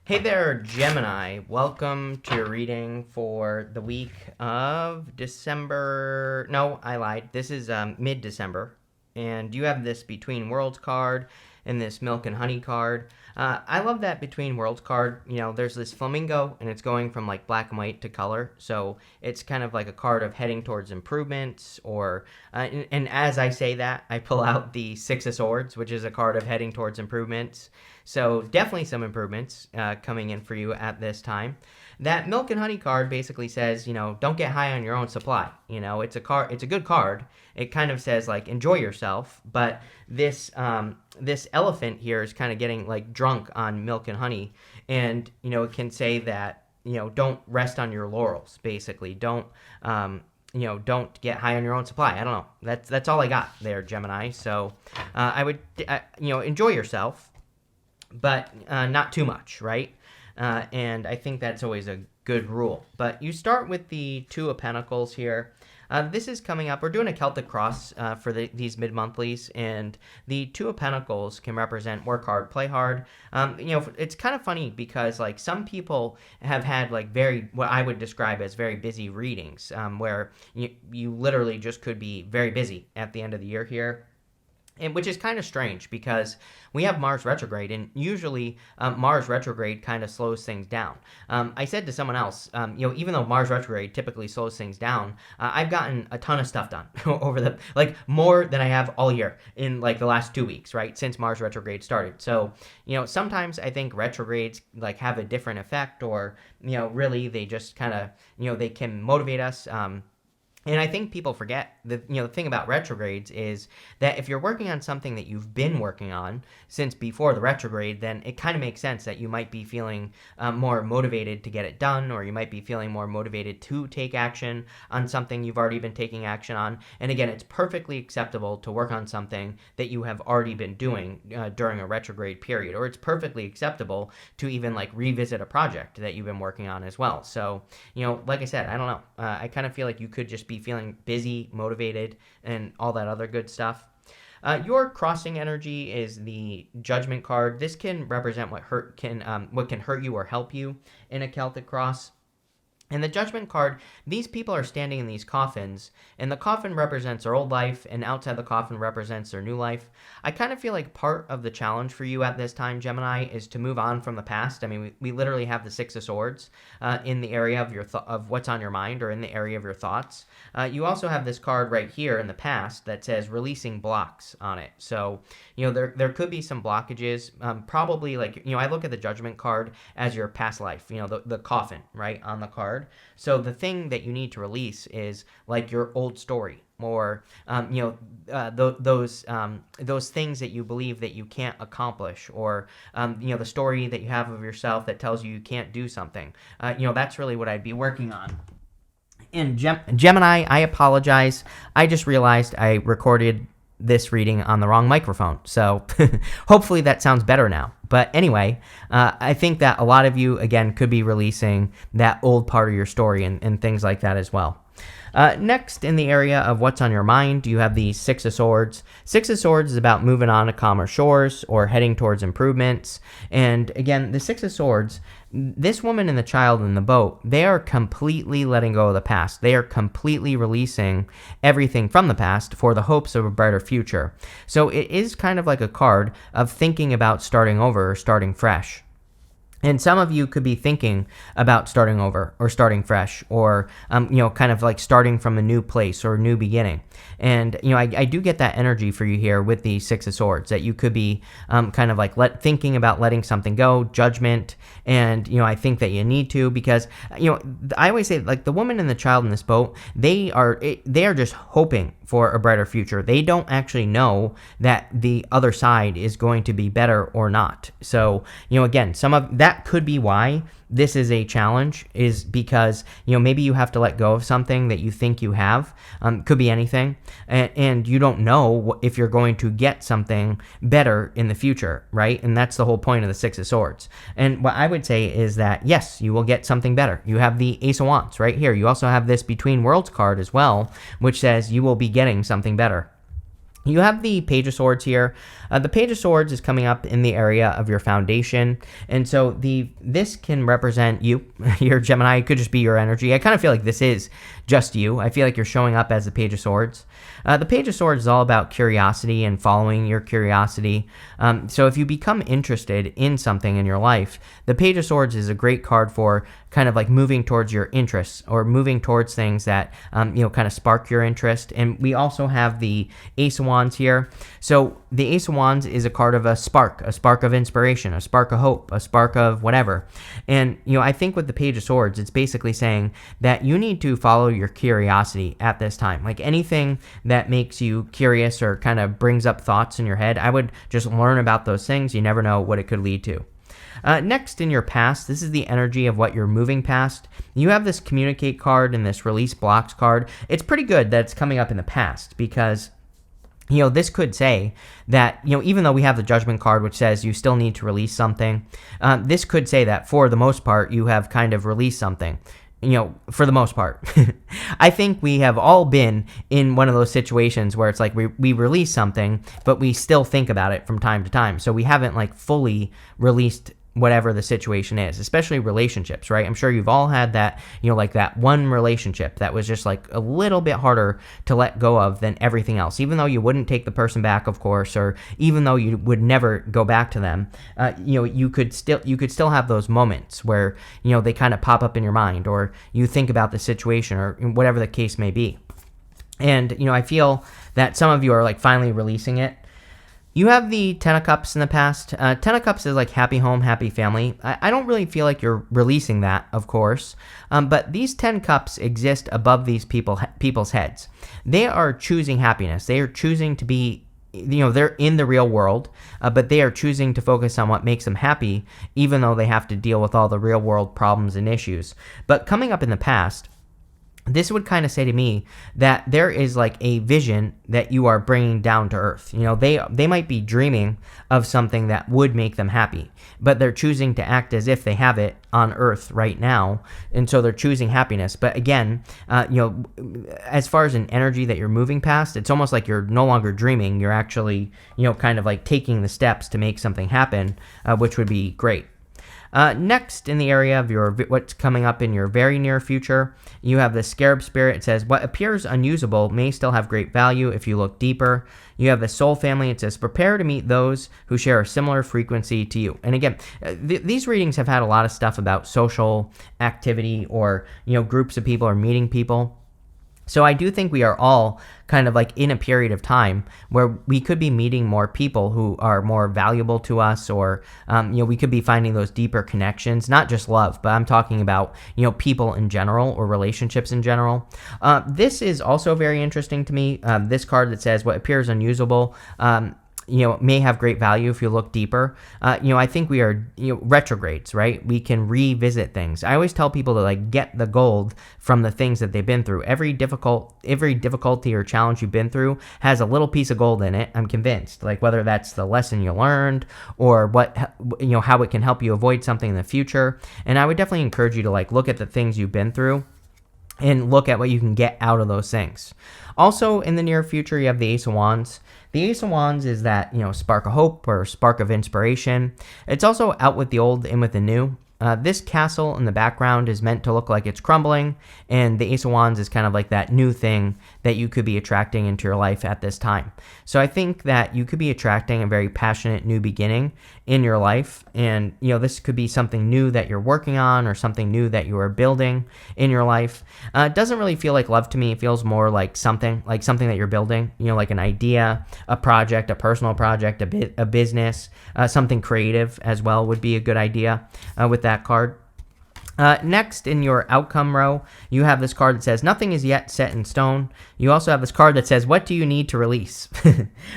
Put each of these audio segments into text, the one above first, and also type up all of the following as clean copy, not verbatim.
Hey there, Gemini. Welcome to your reading for the week of December. No, I lied. This is mid-December. And you have this Between Worlds card and this Milk and Honey card. I love that Between Worlds card. You know, there's this flamingo, and it's going from like black and white to color. So it's kind of like a card of heading towards improvements. And as I say that, I pull out the Six of Swords, which is a card of heading towards improvements. So definitely some improvements coming in for you at this time. That Milk and Honey card basically says, don't get high on your own supply. It's a card. It's a good card. It kind of says like enjoy yourself, but this elephant here is kind of getting like drunk on milk and honey, and it can say that don't rest on your laurels. Basically, don't get high on your own supply. I don't know. That's all I got there, Gemini. So I would enjoy yourself, but not too much, right? And I think that's always a good rule. But you start with the Two of Pentacles here. This is coming up. We're doing a Celtic cross for these mid-monthlies, and the Two of Pentacles can represent work hard, play hard. It's kind of funny because like some people have had like what I would describe as very busy readings, where you literally just could be very busy at the end of the year here. And which is kind of strange because we have Mars retrograde, and usually Mars retrograde kind of slows things down. I said to someone else, even though Mars retrograde typically slows things down, I've gotten a ton of stuff done over more than I have all year in like the last 2 weeks, right, since Mars retrograde started. So, sometimes I think retrogrades like have a different effect, or really they just kind of they can motivate us. And I think people forget that, the thing about retrogrades is that if you're working on something that you've been working on since before the retrograde, then it kind of makes sense that you might be feeling more motivated to get it done, or you might be feeling more motivated to take action on something you've already been taking action on. And again, it's perfectly acceptable to work on something that you have already been doing during a retrograde period, or it's perfectly acceptable to even like revisit a project that you've been working on as well. So, like I said, I don't know. I kind of feel like you could just be feeling busy, motivated, and all that other good stuff. Your crossing energy is the Judgment card. This can represent what can hurt you or help you in a Celtic cross. And the Judgment card, these people are standing in these coffins, and the coffin represents their old life, and outside the coffin represents their new life. I kind of feel like part of the challenge for you at this time, Gemini, is to move on from the past. I mean, we literally have the Six of Swords in the area of of what's on your mind, or in the area of your thoughts. You also have this card right here in the past that says releasing blocks on it. So, there could be some blockages. Probably like, I look at the Judgment card as your past life, the coffin, right, on the card. So the thing that you need to release is like your old story, or those things that you believe that you can't accomplish, or the story that you have of yourself that tells you can't do something. That's really what I'd be working on. And Gemini, I apologize. I just realized I recorded this reading on the wrong microphone. So hopefully that sounds better now. But anyway, I think that a lot of you, again, could be releasing that old part of your story and things like that as well. Next, in the area of what's on your mind, you have the Six of Swords. Six of Swords is about moving on to calmer shores or heading towards improvements. And again, the Six of Swords, this woman and the child in the boat, they are completely letting go of the past. They are completely releasing everything from the past for the hopes of a brighter future. So it is kind of like a card of thinking about starting over or starting fresh. And some of you could be thinking about starting over or starting fresh, or, kind of like starting from a new place or a new beginning. And, I do get that energy for you here with the Six of Swords, that you could be kind of like thinking about letting something go, judgment. And, I think that you need to, because, I always say like the woman and the child in this boat, they are just hoping for a brighter future. They don't actually know that the other side is going to be better or not. So, again, some of that could be why this is a challenge, is because, maybe you have to let go of something that you think you have. Could be anything. And you don't know if you're going to get something better in the future, right? And that's the whole point of the Six of Swords. And what I would say is that, yes, you will get something better. You have the Ace of Wands right here. You also have this Between Worlds card as well, which says you will be getting something better. You have the Page of Swords here. The Page of Swords is coming up in the area of your foundation, and so this can represent you, your Gemini. It could just be your energy. I kind of feel like this is just you. I feel like you're showing up as the Page of Swords. The Page of Swords is all about curiosity and following your curiosity. So if you become interested in something in your life, the Page of Swords is a great card for kind of like moving towards your interests or moving towards things that, kind of spark your interest. And we also have the Ace of Wands here. So the Ace of Wands is a card of a spark of inspiration, a spark of hope, a spark of whatever. And, I think with the Page of Swords, it's basically saying that you need to follow your curiosity at this time. Like anything that makes you curious or kind of brings up thoughts in your head, I would just learn about those things. You never know what it could lead to. Next, in your past, this is the energy of what you're moving past. You have this Communicate card and this Release Blocks card. It's pretty good that it's coming up in the past because this could say that, even though we have the Judgment card, which says you still need to release something, this could say that for the most part, you have kind of released something. For the most part. I think we have all been in one of those situations where it's like we release something, but we still think about it from time to time. So we haven't like fully released whatever the situation is, especially relationships, right? I'm sure you've all had that, like that one relationship that was just like a little bit harder to let go of than everything else, even though you wouldn't take the person back, of course, or even though you would never go back to them. You could still have those moments where, they kind of pop up in your mind or you think about the situation or whatever the case may be. And, I feel that some of you are like finally releasing it. You have the Ten of Cups in the past. Ten of Cups is like happy home, happy family. I don't really feel like you're releasing that, of course. But these 10 cups exist above these people's heads. They are choosing happiness. They are choosing to be, they're in the real world, but they are choosing to focus on what makes them happy, even though they have to deal with all the real world problems and issues. But coming up in the past, this would kind of say to me that there is like a vision that you are bringing down to earth. They might be dreaming of something that would make them happy, but they're choosing to act as if they have it on earth right now. And so they're choosing happiness. But again, as far as an energy that you're moving past, it's almost like you're no longer dreaming. You're actually, kind of like taking the steps to make something happen, which would be great. Next, in the area of what's coming up in your very near future, you have the Scarab Spirit. It says, what appears unusable may still have great value if you look deeper. You have the Soul Family. It says, prepare to meet those who share a similar frequency to you. And again, these readings have had a lot of stuff about social activity or, groups of people or meeting people. So I do think we are all kind of like in a period of time where we could be meeting more people who are more valuable to us, or, we could be finding those deeper connections, not just love, but I'm talking about, people in general or relationships in general. This is also very interesting to me. This card that says what appears unusable, may have great value if you look deeper. I think we are, retrogrades, right? We can revisit things. I always tell people to like get the gold from the things that they've been through. Every difficulty or challenge you've been through has a little piece of gold in it. I'm convinced, like whether that's the lesson you learned or how it can help you avoid something in the future. And I would definitely encourage you to like look at the things you've been through and look at what you can get out of those things. Also, in the near future, you have the Ace of Wands. The Ace of Wands is that, spark of hope or spark of inspiration. It's also out with the old, in with the new. This castle in the background is meant to look like it's crumbling, and the Ace of Wands is kind of like that new thing that you could be attracting into your life at this time. So I think that you could be attracting a very passionate new beginning in your life, and this could be something new that you're working on or something new that you are building in your life. It doesn't really feel like love to me. It feels more like something that you're building, like an idea, a project, a personal project, a business, something creative as well would be a good idea with that card. Next, in your outcome row, you have this card that says, nothing is yet set in stone. You also have this card that says, what do you need to release?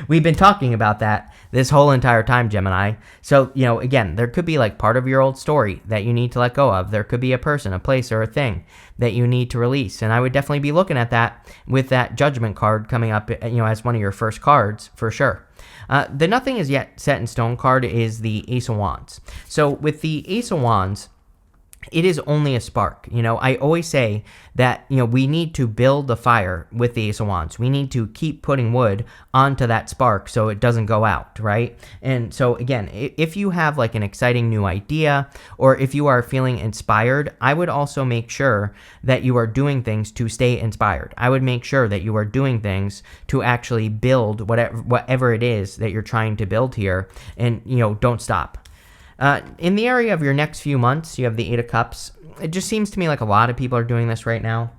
We've been talking about that this whole entire time, Gemini. So, again, there could be like part of your old story that you need to let go of. There could be a person, a place, or a thing that you need to release. And I would definitely be looking at that with that Judgment card coming up, as one of your first cards for sure. The nothing is yet set in stone card is the Ace of Wands. So with the Ace of Wands, it is only a spark. I always say that, we need to build the fire with the Ace of Wands. We need to keep putting wood onto that spark so it doesn't go out, right? And so again, if you have like an exciting new idea, or if you are feeling inspired, I would also make sure that you are doing things to stay inspired. I would make sure that you are doing things to actually build whatever it is that you're trying to build here, and, don't stop. In the area of your next few months, you have the Eight of Cups. It just seems to me like a lot of people are doing this right now.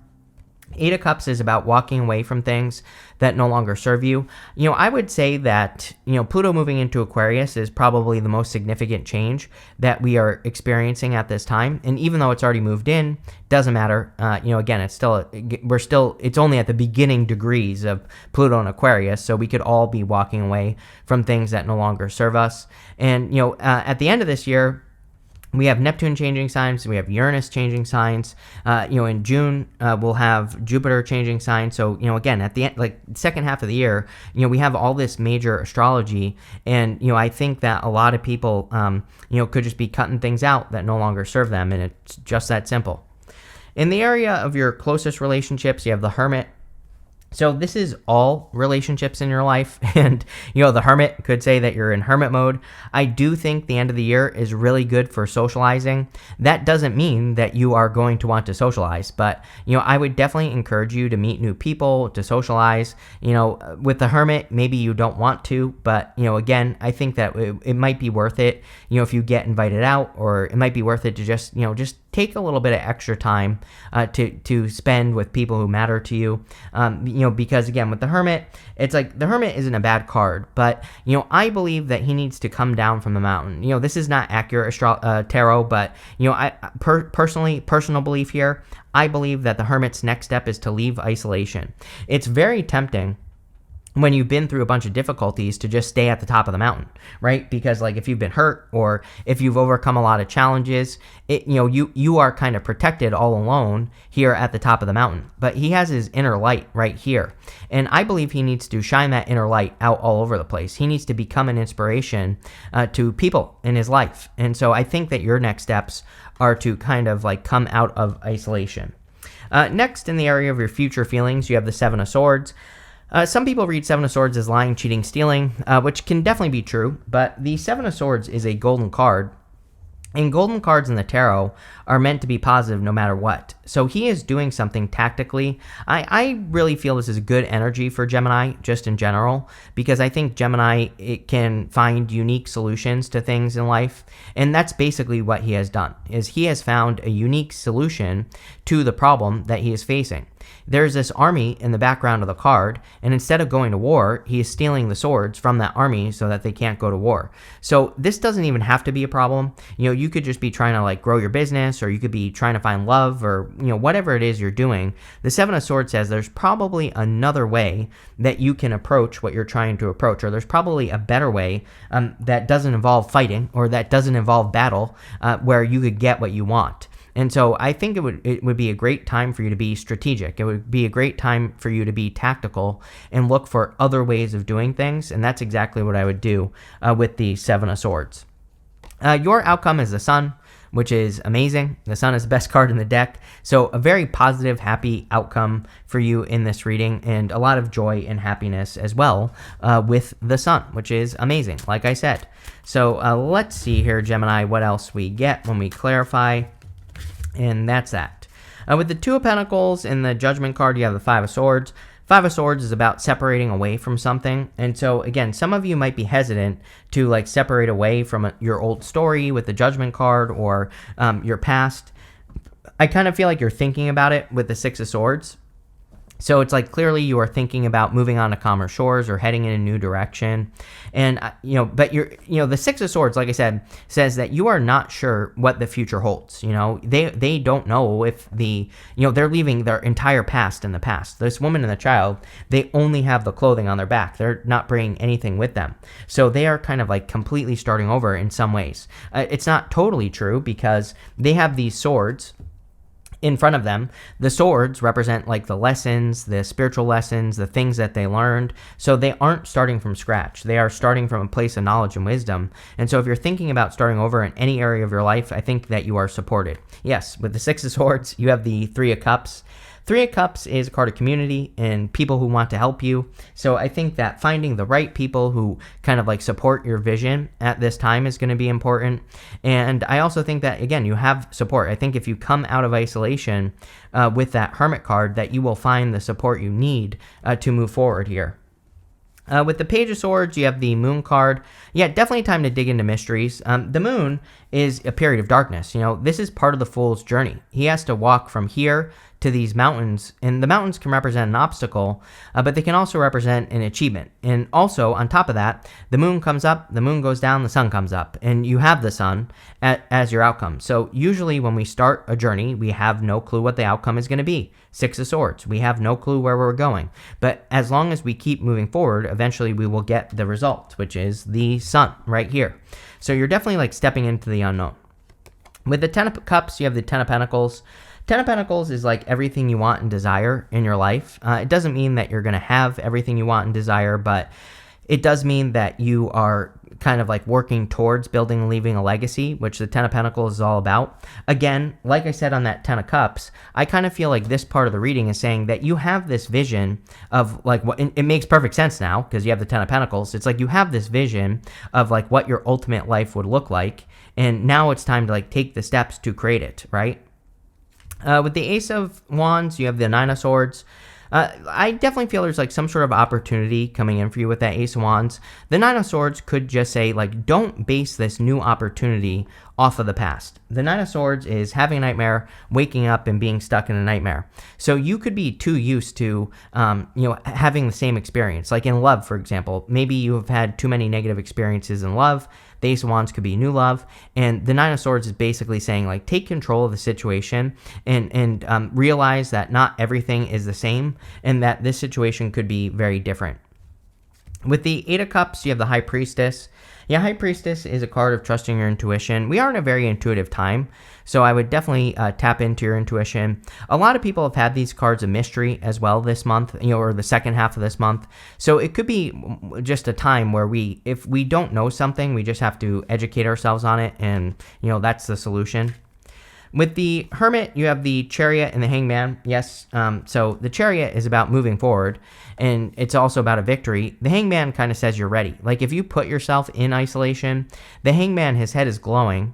Eight of Cups is about walking away from things that no longer serve you. I would say that, Pluto moving into Aquarius is probably the most significant change that we are experiencing at this time. And even though it's already moved in, doesn't matter. Again, it's only at the beginning degrees of Pluto and Aquarius. So we could all be walking away from things that no longer serve us. And, at the end of this year, we have Neptune changing signs. We have Uranus changing signs. In June, we'll have Jupiter changing signs. So, again, at the end, like second half of the year, we have all this major astrology. And, I think that a lot of people, could just be cutting things out that no longer serve them. And it's just that simple. In the area of your closest relationships, you have the Hermit. So this is all relationships in your life, and the Hermit could say that you're in hermit mode. I do think the end of the year is really good for socializing. That doesn't mean that you are going to want to socialize, but I would definitely encourage you to meet new people, to socialize. With the Hermit, maybe you don't want to, but again, I think that it might be worth it. If you get invited out, or it might be worth it to just take a little bit of extra time to spend with people who matter to you. Because again, with the Hermit, it's like the Hermit isn't a bad card, but I believe that he needs to come down from the mountain. This is not accurate tarot, but personal belief here, I believe that the Hermit's next step is to leave isolation. It's very tempting when you've been through a bunch of difficulties to just stay at the top of the mountain, right? Because like if you've been hurt, or if you've overcome a lot of challenges, you are kind of protected all alone here at the top of the mountain. But he has his inner light right here. And I believe he needs to shine that inner light out all over the place. He needs to become an inspiration to people in his life. And so I think that your next steps are to kind of like come out of isolation. Next, in the area of your future feelings, you have the Seven of Swords. Some people read Seven of Swords as lying, cheating, stealing, which can definitely be true, but the Seven of Swords is a golden card, and golden cards in the tarot are meant to be positive no matter what. So he is doing something tactically. I really feel this is good energy for Gemini, just in general, because I think Gemini, it can find unique solutions to things in life, and that's basically what he has done, is he has found a unique solution to the problem that he is facing. There's this army in the background of the card, and instead of going to war, he is stealing the swords from that army so that they can't go to war. So this doesn't even have to be a problem. You could just be trying to like grow your business, or you could be trying to find love, or whatever it is you're doing. The Seven of Swords says there's probably another way that you can approach what you're trying to approach, or there's probably a better way that doesn't involve fighting, or that doesn't involve battle, where you could get what you want. And so I think it would be a great time for you to be strategic. It would be a great time for you to be tactical and look for other ways of doing things. And that's exactly what I would do with the Seven of Swords. Your outcome is the Sun, which is amazing. The Sun is the best card in the deck. So a very positive, happy outcome for you in this reading, and a lot of joy and happiness as well with the Sun, which is amazing, like I said. So let's see here, Gemini, what else we get when we clarify. And that's that. With the Two of Pentacles and the Judgment card, you have the Five of Swords. Five of Swords is about separating away from something. And so, again, some of you might be hesitant to like separate away from your old story with the Judgment card, or your past. I kind of feel like you're thinking about it with the Six of Swords. So it's like clearly you are thinking about moving on to calmer shores or heading in a new direction. And, but the Six of Swords, like I said, says that you are not sure what the future holds. They don't know if they're leaving their entire past in the past. This woman and the child, they only have the clothing on their back. They're not bringing anything with them. So they are kind of like completely starting over in some ways. It's not totally true, because they have these swords, in front of them. The swords represent like the lessons, the spiritual lessons, the things that they learned. So they aren't starting from scratch. They are starting from a place of knowledge and wisdom. And so if you're thinking about starting over in any area of your life, I think that you are supported. Yes, with the Six of Swords, you have the Three of Cups. Three of Cups is a card of community and people who want to help you. So I think that finding the right people who kind of like support your vision at this time is going to be important. And I also think that, again, you have support. I think if you come out of isolation with that Hermit card, that you will find the support you need to move forward here. With the Page of Swords, you have the Moon card. Yeah, definitely time to dig into mysteries. The Moon is a period of darkness. This is part of the Fool's journey. He has to walk from here to these mountains, and the mountains can represent an obstacle, but they can also represent an achievement. And also, on top of that, the moon comes up, the moon goes down, the sun comes up, and you have the sun as your outcome. So usually when we start a journey, we have no clue what the outcome is going to be. Six of Swords, we have no clue where we're going. But as long as we keep moving forward, eventually we will get the result, which is the sun right here. So you're definitely like stepping into the unknown. With the Ten of Cups, you have the Ten of Pentacles. Ten of Pentacles is like everything you want and desire in your life. It doesn't mean that you're going to have everything you want and desire, but it does mean that you are kind of like working towards building and leaving a legacy, which the Ten of Pentacles is all about. Again, like I said on that Ten of Cups, I kind of feel like this part of the reading is saying that you have this vision of like what it makes perfect sense now because you have the Ten of Pentacles. It's like you have this vision of like what your ultimate life would look like, and now it's time to like take the steps to create it, right? With the Ace of Wands, you have the Nine of Swords. I definitely feel there's like some sort of opportunity coming in for you with that Ace of Wands. The Nine of Swords could just say like, don't base this new opportunity off of the past. The Nine of Swords is having a nightmare, waking up and being stuck in a nightmare. So you could be too used to, having the same experience. Like in love, for example, maybe you have had too many negative experiences in love. The Ace of Wands could be new love, and the Nine of Swords is basically saying like take control of the situation and realize that not everything is the same and that this situation could be very different. With the Eight of Cups, you have the High Priestess. Yeah, High Priestess is a card of trusting your intuition. We are in a very intuitive time, so I would definitely tap into your intuition. A lot of people have had these cards of mystery as well this month, or the second half of this month. So it could be just a time where if we don't know something, we just have to educate ourselves on it, and that's the solution. With the Hermit, you have the Chariot and the Hangman. Yes, so the Chariot is about moving forward, and it's also about a victory. The Hangman kind of says you're ready. Like if you put yourself in isolation, the Hangman, his head is glowing,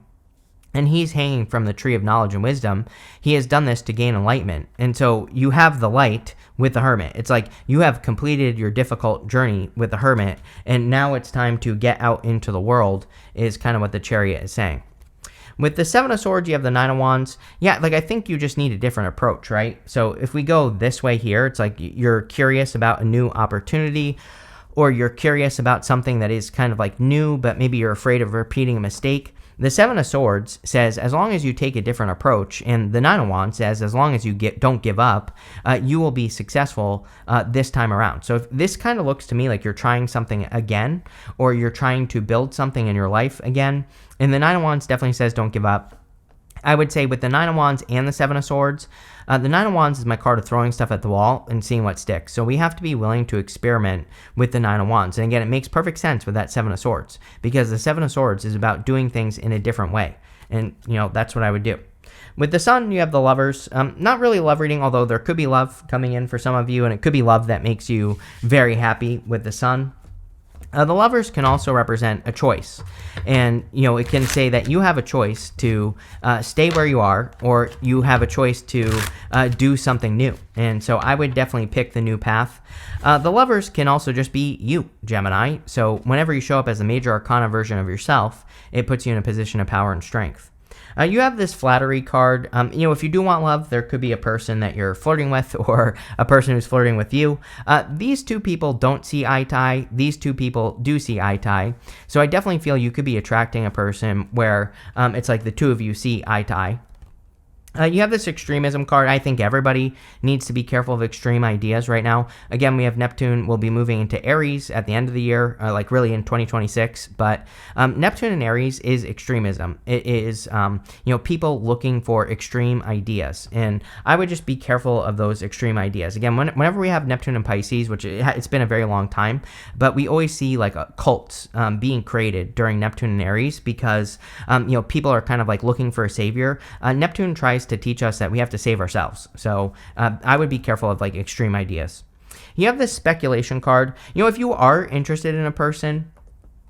and he's hanging from the tree of knowledge and wisdom. He has done this to gain enlightenment. And so you have the light with the Hermit. It's like you have completed your difficult journey with the Hermit, and now it's time to get out into the world, is kind of what the Chariot is saying. With the Seven of Swords, you have the Nine of Wands. Yeah, like I think you just need a different approach, right? So if we go this way here, it's like you're curious about a new opportunity, or you're curious about something that is kind of like new, but maybe you're afraid of repeating a mistake. The Seven of Swords says as long as you take a different approach, and the Nine of Wands says as long as you don't give up, you will be successful this time around. So if this kind of looks to me like you're trying something again, or you're trying to build something in your life again, and the Nine of Wands definitely says don't give up. I would say with the Nine of Wands and the Seven of Swords, the Nine of Wands is my card of throwing stuff at the wall and seeing what sticks. So we have to be willing to experiment with the Nine of Wands. And again, it makes perfect sense with that Seven of Swords, because the Seven of Swords is about doing things in a different way. And, that's what I would do. With the Sun, you have the Lovers. Not really love reading, although there could be love coming in for some of you, and it could be love that makes you very happy with the Sun. The Lovers can also represent a choice, and it can say that you have a choice to stay where you are, or you have a choice to do something new. And so I would definitely pick the new path. The Lovers can also just be you, Gemini. So whenever you show up as a major arcana version of yourself, it puts you in a position of power and strength. You have this Flattery card. If you do want love, there could be a person that you're flirting with, or a person who's flirting with you. These two people don't see eye to eye. These two people do see eye to eye. So I definitely feel you could be attracting a person where it's like the two of you see eye to eye. You have this extremism card. I think everybody needs to be careful of extreme ideas right now. Again, we have Neptune will be moving into Aries at the end of the year, like really in 2026. But Neptune in Aries is extremism. It is, people looking for extreme ideas. And I would just be careful of those extreme ideas. Again, whenever we have Neptune in Pisces, which it's been a very long time, but we always see like cults being created during Neptune and Aries because, people are kind of like looking for a savior. Neptune tries to teach us that we have to save ourselves. So I would be careful of like extreme ideas. You have this speculation card. If you are interested in a person,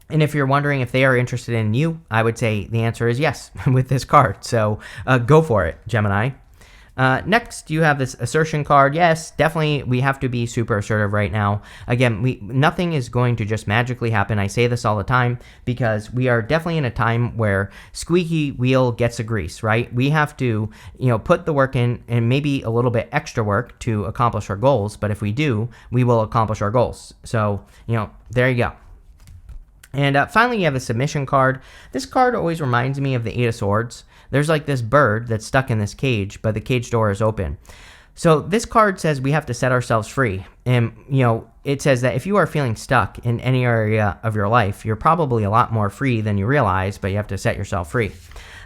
and if you're wondering if they are interested in you, I would say the answer is yes with this card. So go for it, Gemini. Next, you have this assertion card. Yes, definitely, we have to be super assertive right now. Again, nothing is going to just magically happen. I say this all the time because we are definitely in a time where squeaky wheel gets a grease, right? We have to, put the work in and maybe a little bit extra work to accomplish our goals. But if we do, we will accomplish our goals. So, there you go. And finally, you have a submission card. This card always reminds me of the Eight of Swords. There's like this bird that's stuck in this cage, but the cage door is open. So this card says we have to set ourselves free. And, it says that if you are feeling stuck in any area of your life, you're probably a lot more free than you realize, but you have to set yourself free.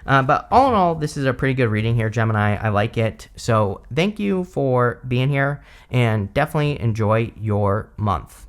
But all in all, this is a pretty good reading here, Gemini. I like it. So thank you for being here and definitely enjoy your month.